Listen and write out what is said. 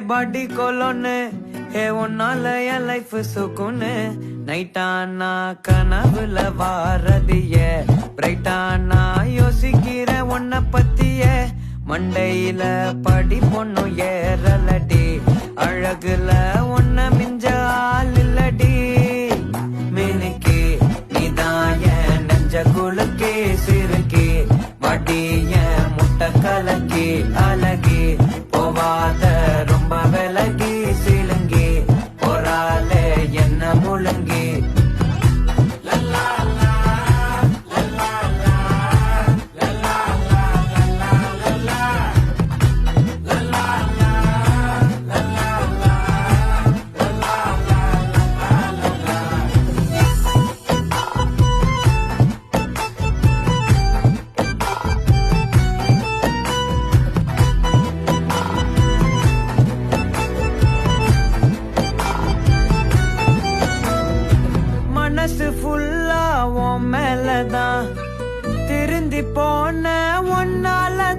பாடி கொலோன்னு உன்னால என் லைஃப் சுக்குன்னு நைட்டானா கனவுல வாரதிய பிரைட்டானா யோசிக்கிற உன்ன பத்திய மண்டையில படி பொண்ணும் ஏறலடி அழகுல உன்ன மிஞ்ச ஆள் இல்லடி மினுக்கு நீதான் என் நெஞ்ச குலுக்கி சிறுக்கி வடிய முட்டை கலக்கி அழகி போவாத ரொம்ப விலகி சிலுங்கி போறாலே என்ன முழுங்கி மனசு ஃபுல்லா உன் மேலதான் திருந்தி போன ஒன்னாலதான்